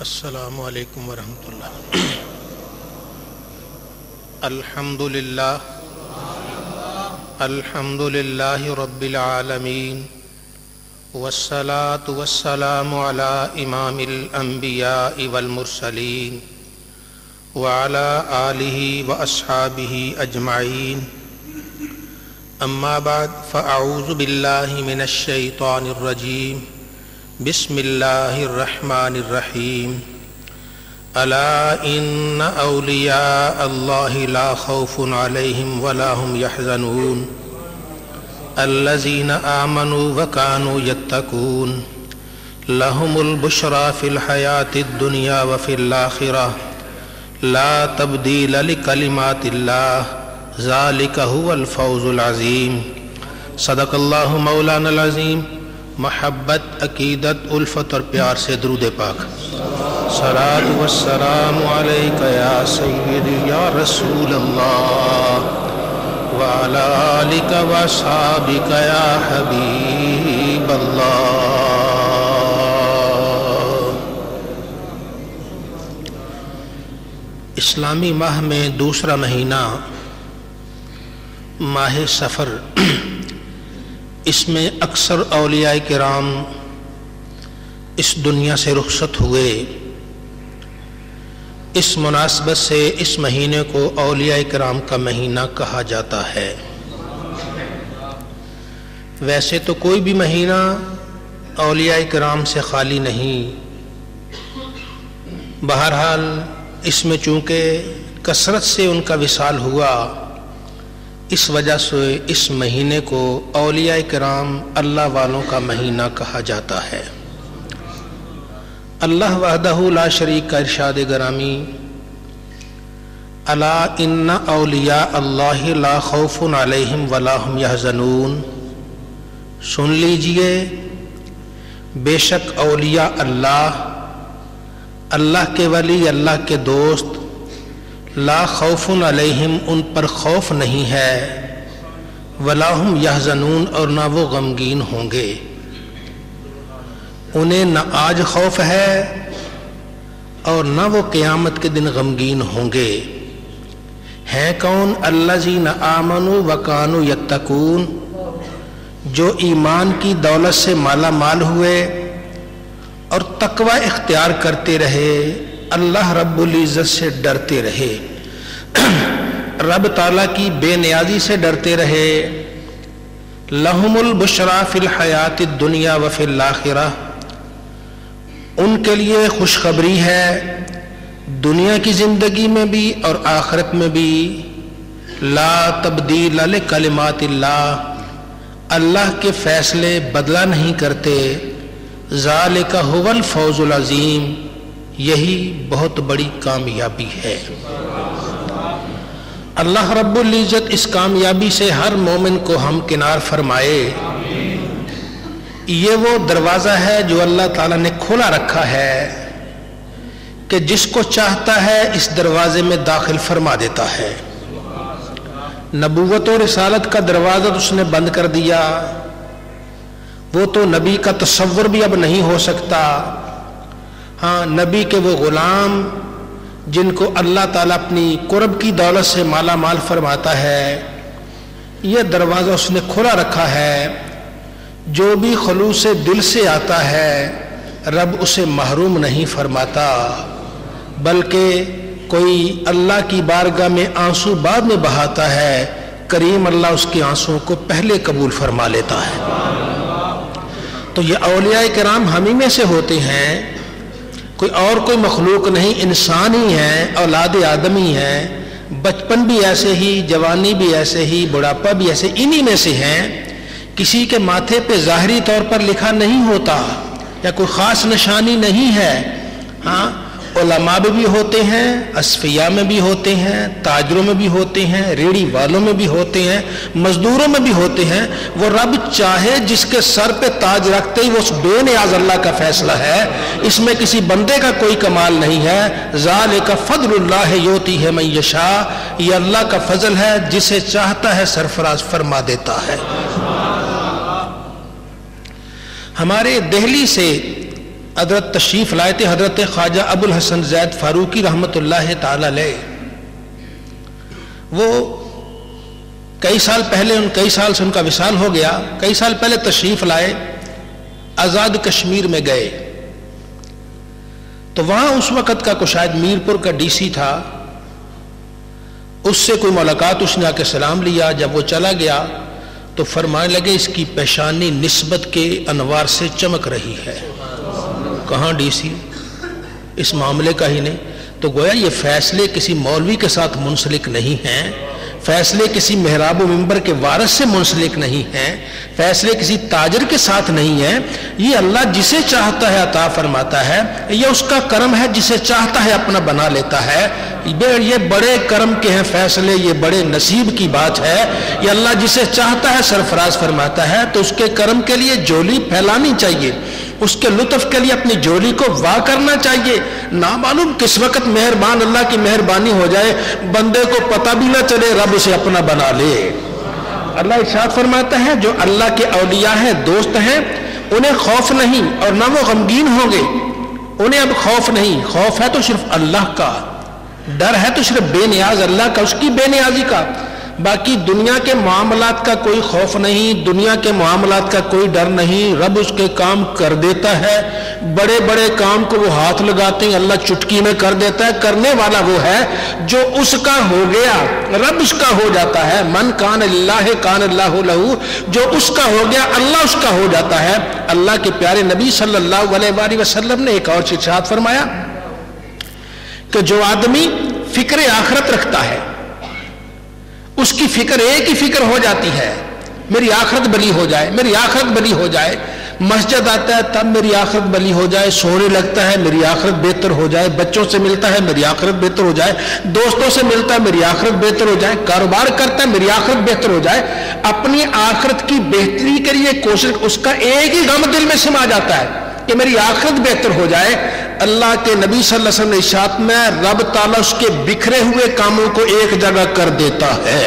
السلام علیکم ورحمۃ اللہ۔ الحمد للہ رب العالمین، والصلاة والسلام علی امام الانبیاء والمرسلین وعلی آلہ واصحابہ اجمعین، اما بعد فاعوذ باللہ من الشیطان الرجیم، بسم اللہ الرحمن الرحیم۔ الا ان اولیاء اللہ لا خوف علیہم ولا هم يحزنون الذین آمنوا وكانوا يتقون لهم البشرى في الحیاة الدنیا وفي الآخرة لا تبدیل لکلمات اللہ ذلك هو الفوز العظیم۔ صدق اللہ مولانا العظیم۔ محبت، عقیدت، الفت اور پیار سے درود پاک۔ صلاۃ والسلام علیک یا سیدی یا رسول اللہ، وعلی آلک واصحابک یا حبیب اللہ۔ اسلامی ماہ میں دوسرا مہینہ ماہ سفر، اس میں اکثر اولیاء کرام اس دنیا سے رخصت ہوئے۔ اس مناسبت سے اس مہینے کو اولیاء کرام کا مہینہ کہا جاتا ہے۔ ویسے تو کوئی بھی مہینہ اولیاء کرام سے خالی نہیں، بہرحال اس میں چونکہ کثرت سے ان کا وصال ہوا، اس وجہ سے اس مہینے کو اولیاء کرام اللہ والوں کا مہینہ کہا جاتا ہے۔ اللہ وحدہ لا شریک کا ارشاد گرامی، الا ان اولیاء اللہ لا خوف علیہم ولا هم يحزنون، سن لیجئے بے شک اولیاء اللہ، اللہ کے ولی، اللہ کے دوست، لا خوف علیہم، ان پر خوف نہیں ہے، ولا هم يحزنون، اور نہ وہ غمگین ہوں گے۔ انہیں نہ آج خوف ہے اور نہ وہ قیامت کے دن غمگین ہوں گے۔ ہیں کون؟ الذین آمنوا وکانوا یتقون، جو ایمان کی دولت سے مالا مال ہوئے اور تقوی اختیار کرتے رہے، اللہ رب العزت سے ڈرتے رہے، رب تعالیٰ کی بے نیازی سے ڈرتے رہے۔ لہم البشریٰ فی الحیاۃ الدنیا وفی الآخرہ، ان کے لیے خوشخبری ہے دنیا کی زندگی میں بھی اور آخرت میں بھی۔ لا تبدیل لکلمات اللہ، اللہ کے فیصلے بدلا نہیں کرتے۔ ذالک هو الفوز العظیم، یہی بہت بڑی کامیابی ہے۔ اللہ رب العزت اس کامیابی سے ہر مومن کو ہمکنار فرمائے۔ یہ وہ دروازہ ہے جو اللہ تعالیٰ نے کھولا رکھا ہے کہ جس کو چاہتا ہے اس دروازے میں داخل فرما دیتا ہے۔ نبوت و رسالت کا دروازہ تو اس نے بند کر دیا، وہ تو نبی کا تصور بھی اب نہیں ہو سکتا۔ ہاں، نبی کے وہ غلام جن کو اللہ تعالیٰ اپنی قرب کی دولت سے مالا مال فرماتا ہے، یہ دروازہ اس نے کھلا رکھا ہے۔ جو بھی خلوص دل سے آتا ہے رب اسے محروم نہیں فرماتا، بلکہ کوئی اللہ کی بارگاہ میں آنسو بعد میں بہاتا ہے، کریم اللہ اس کے آنسوؤں کو پہلے قبول فرما لیتا ہے۔ تو یہ اولیاء کرام ہم ہی میں سے ہوتے ہیں، کوئی مخلوق نہیں، انسان ہی ہیں، اولاد آدم ہی ہیں۔ بچپن بھی ایسے ہی، جوانی بھی ایسے ہی، بڑھاپا بھی ایسے، انہی میں سے ہیں۔ کسی کے ماتھے پہ ظاہری طور پر لکھا نہیں ہوتا یا کوئی خاص نشانی نہیں ہے۔ ہاں، علماء بھی ہوتے ہیں، اصفیاء میں بھی ہوتے ہیں، تاجروں میں بھی ہوتے ہیں، ریڑھی والوں میں بھی ہوتے ہیں، مزدوروں میں بھی ہوتے ہیں۔ وہ رب چاہے جس کے سر پہ تاج رکھتے ہی وہ اس بے نیاز اللہ کا فیصلہ ہے، اس میں کسی بندے کا کوئی کمال نہیں ہے۔ ذالک فضل اللہ یؤتیہ من یشاء، یہ اللہ کا فضل ہے، جسے چاہتا ہے سرفراز فرما دیتا ہے۔ ہمارے دہلی سے حضرت تشریف لائے تھے حضرت خواجہ ابو الحسن زید فاروقی رحمۃ اللہ تعالی علیہ. وہ کئی سال سے ان کا وصال ہو گیا. کئی سال پہلے تشریف لائے, آزاد کشمیر میں گئے تو وہاں اس وقت کا کوئی شاید میرپور کا ڈی سی تھا, اس سے کوئی ملاقات, اس نے آ کے سلام لیا. جب وہ چلا گیا تو فرمانے لگے اس کی پیشانی نسبت کے انوار سے چمک رہی ہے. کہاں ڈی سی, اس معاملے کا ہی نہیں. تو گویا یہ فیصلے کسی مولوی کے ساتھ منسلک نہیں ہیں, فیصلے کسی محراب و منبر کے وارث سے منسلک نہیں ہیں, فیصلے کسی تاجر کے ساتھ نہیں ہیں. یہ اللہ جسے چاہتا ہے عطا فرماتا ہے, یہ اس کا کرم ہے, جسے چاہتا ہے اپنا بنا لیتا ہے. یہ بڑے کرم کے ہیں فیصلے, یہ بڑے نصیب کی بات ہے. یہ اللہ جسے چاہتا ہے سرفراز فرماتا ہے, تو اس کے کرم کے لیے جھولی پھیلانی چاہیے, اس کے لطف کے لیے اپنی جھولی کو وا کرنا چاہیے. نامعلوم کس وقت مہربان اللہ کی مہربانی ہو جائے, بندے کو پتہ بھی نہ چلے, رب اسے اپنا بنا لے. اللہ ارشاد فرماتا ہے جو اللہ کے اولیاء ہیں, دوست ہیں, انہیں خوف نہیں اور نہ وہ غمگین ہوں گے. انہیں اب خوف نہیں, خوف ہے تو صرف اللہ کا, ڈر ہے تو صرف بے نیاز اللہ کا, اس کی بے نیازی کا. باقی دنیا کے معاملات کا کوئی خوف نہیں, دنیا کے معاملات کا کوئی ڈر نہیں. رب اس کے کام کر دیتا ہے, بڑے بڑے کام کو وہ ہاتھ لگاتے ہیں, اللہ چٹکی میں کر دیتا ہے. کرنے والا وہ ہے جو اس کا ہو گیا, رب اس کا ہو جاتا ہے. من کان اللہ کان اللہ لہو, جو اس کا ہو گیا اللہ اس کا ہو جاتا ہے. اللہ کے پیارے نبی صلی اللہ علیہ وآلہ وسلم نے ایک اور ارشاد فرمایا کہ جو آدمی فکر آخرت رکھتا ہے, اس کی فکر ایک ہی فکر ہو جاتی ہے, میری آخرت بلی ہو جائے, میری آخرت بلی ہو جائے. مسجد آتا ہے تب میری آخرت بلی ہو جائے, سونے لگتا ہے میری آخرت بہتر ہو جائے, بچوں سے ملتا ہے میری آخرت بہتر ہو جائے, دوستوں سے ملتا ہے میری آخرت بہتر ہو جائے, کاروبار کرتا ہے میری آخرت بہتر ہو جائے. اپنی آخرت کی بہتری کے لیے کوشش, اس کا ایک ہی غم دل میں سما جاتا ہے کہ میری آخرت بہتر ہو جائے. اللہ کے نبی صلی اللہ علیہ وسلم نے ارشاد میں رب تعالیٰ اس کے بکھرے ہوئے کاموں کو ایک جگہ کر دیتا ہے,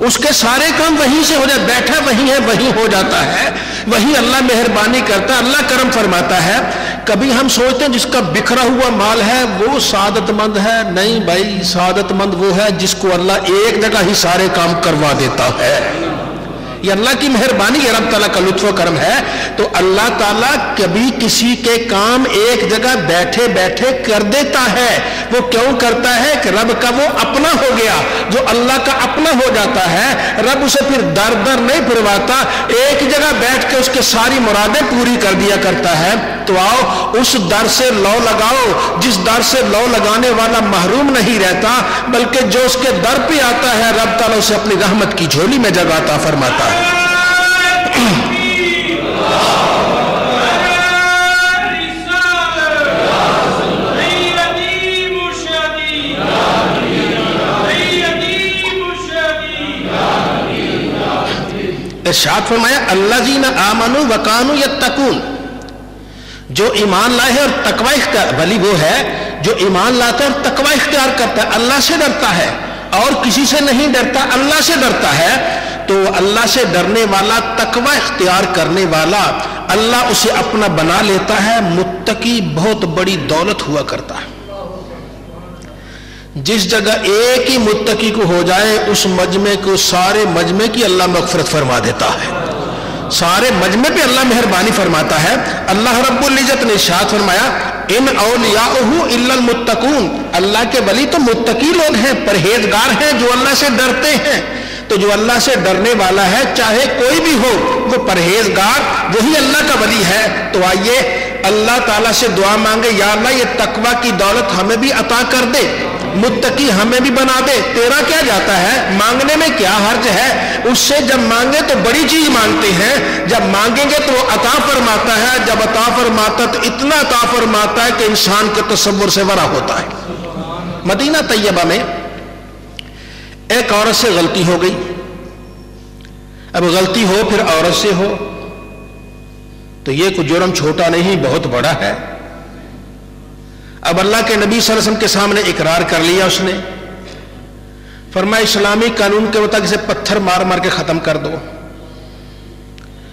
اس کے سارے کام وہیں سے ہو جائے, بیٹھا وہیں ہے وہیں ہو جاتا ہے, وہیں اللہ مہربانی کرتا ہے, اللہ کرم فرماتا ہے. کبھی ہم سوچتے ہیں جس کا بکھرا ہوا مال ہے وہ سعادت مند ہے, نہیں بھائی, سعادت مند وہ ہے جس کو اللہ ایک جگہ ہی سارے کام کروا دیتا ہے. یہ اللہ کی مہربانی, یہ رب تعالیٰ کا لطف و کرم ہے. تو اللہ تعالیٰ کبھی کسی کے کام ایک جگہ بیٹھے بیٹھے کر دیتا ہے. وہ کیوں کرتا ہے کہ رب کا وہ اپنا ہو گیا, جو اللہ کا اپنا ہو جاتا ہے رب اسے پھر در در نہیں پھرواتا, ایک جگہ بیٹھ کے اس کے ساری مرادیں پوری کر دیا کرتا ہے. تو آؤ اس در سے لو لگاؤ جس در سے لو لگانے والا محروم نہیں رہتا, بلکہ جو اس کے در پہ آتا ہے رب تعالیٰ اسے اپنی رحمت کی جھولی میں جگہ عطا فرماتا ہے. ارشاد فرمایا الذین آمنوا وکانوا یتقون, جو ایمان لائے ہیں اور تقوی اختیار, ولی وہ ہے جو ایمان لاتا ہے اور تقوی اختیار کرتا ہے, اللہ سے ڈرتا ہے اور کسی سے نہیں ڈرتا, اللہ سے ڈرتا ہے. تو اللہ سے ڈرنے والا, تقوی اختیار کرنے والا, اللہ اسے اپنا بنا لیتا ہے. متقی بہت بڑی دولت ہوا کرتا ہے. جس جگہ ایک ہی متقی کو ہو جائے اس مجمع کو, سارے مجمع کی اللہ مغفرت فرما دیتا ہے, سارے مجمع پہ اللہ مہربانی فرماتا ہے. اللہ رب العزت نے ارشاد فرمایا ان اولیاءہ الا المتقون, اللہ کے ولی تو متقی لوگ ہیں, پرہیزگار ہیں, جو اللہ سے ڈرتے ہیں. تو جو اللہ سے ڈرنے والا ہے چاہے کوئی بھی ہو وہ پرہیزگار, وہی اللہ کا ولی ہے. تو آئیے اللہ تعالیٰ سے دعا مانگے, یا اللہ یہ تقوی کی دولت ہمیں بھی عطا کر دے, متقی ہمیں بھی بنا دے. تیرا کیا جاتا ہے, مانگنے میں کیا حرج ہے. اس سے جب مانگے تو بڑی چیز مانگتے ہیں, جب مانگیں گے تو وہ عطا فرماتا ہے. جب عطا فرماتا تو اتنا عطا فرماتا ہے کہ انسان کے تصور سے ورا ہوتا ہے. مدینہ طیبہ میں ایک عورت سے غلطی ہو گئی. اب غلطی ہو پھر عورت سے ہو تو یہ کوئی جرم چھوٹا نہیں, بہت بڑا ہے. اب اللہ کے نبی صلی اللہ علیہ وسلم کے سامنے اقرار کر لیا اس نے. فرمایا اسلامی قانون کے مطابق اسے پتھر مار مار کے ختم کر دو.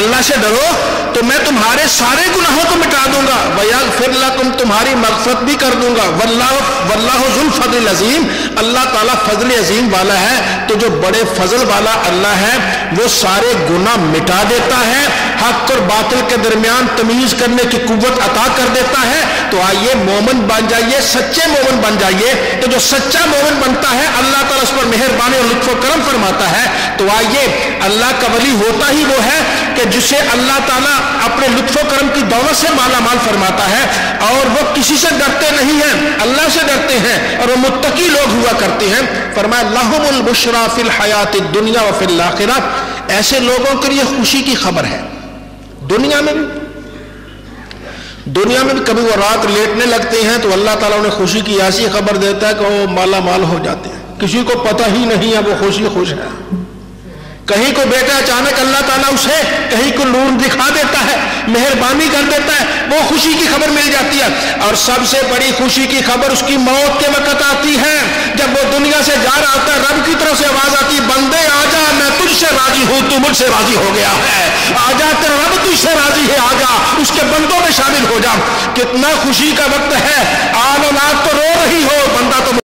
اللہ سے ڈرو تو میں تمہارے سارے گناہوں کو مٹا دوں گا، وَيَغْفِرْ لَكُمْ تمہاری مغفرت بھی کر دوں گا، وَاللَّهُ ذُو الْفَضْلِ الْعَظِيمِ اللہ تعالیٰ فضل عظیم والا ہے۔ تو جو بڑے فضل والا اللہ ہے وہ سارے گناہ مٹا دیتا ہے، حق اور باطل کے درمیان تمیز کرنے کی قوت عطا کر دیتا ہے۔ تو آئیے مومن بن جائیے، سچے مومن بن جائیے۔ تو جو سچا مومن بنتا ہے اللہ تعالیٰ اس پر مہربانی اور لطف و کرم فرماتا ہے۔ تو آئیے اللہ کا ولی ہوتا ہی وہ ہے کہ جسے اللہ تعالیٰ اپنے لطف و کرم کی دولت سے مالا مال فرماتا ہے، اور وہ کسی سے ڈرتے نہیں ہیں، اللہ سے ڈرتے ہیں، اور وہ متقی لوگ ہوا کرتے ہیں۔ فرمایا لَهُمُ الْبُشْرَى فِي الْحَيَاةِ الدُّنْيَا وَفِي الْآخِرَةِ، ایسے لوگوں کے لیے خوشی کی خبر ہے دنیا میں بھی کبھی وہ رات لیٹنے لگتے ہیں تو اللہ تعالیٰ انہیں خوشی کی ایسی خبر دیتا ہے کہ وہ مالا مال ہو جاتے ہیں، کسی کو پتہ ہی نہیں ہے وہ خوش ہے۔ کہیں کو بیٹا اچانک اللہ تعالیٰ اسے کہیں کو نور دکھا دیتا ہے، مہربانی کر دیتا ہے، وہ خوشی کی خبر مل جاتی ہے۔ اور سب سے بڑی خوشی کی خبر اس کی موت کے وقت آتی ہے، جب وہ دنیا سے جا رہا ہوتا ہے، رب کی طرف سے آواز آتی ہے بندے آجا میں تجھ سے راضی ہوں، تو مجھ سے راضی ہو گیا ہے، آجا تیرا رب تجھ سے راضی ہے، آجا اس کے بندوں میں شامل ہو جا۔ کتنا خوشی کا وقت ہے، آل اولاد تو رو رہی ہو، بندہ تو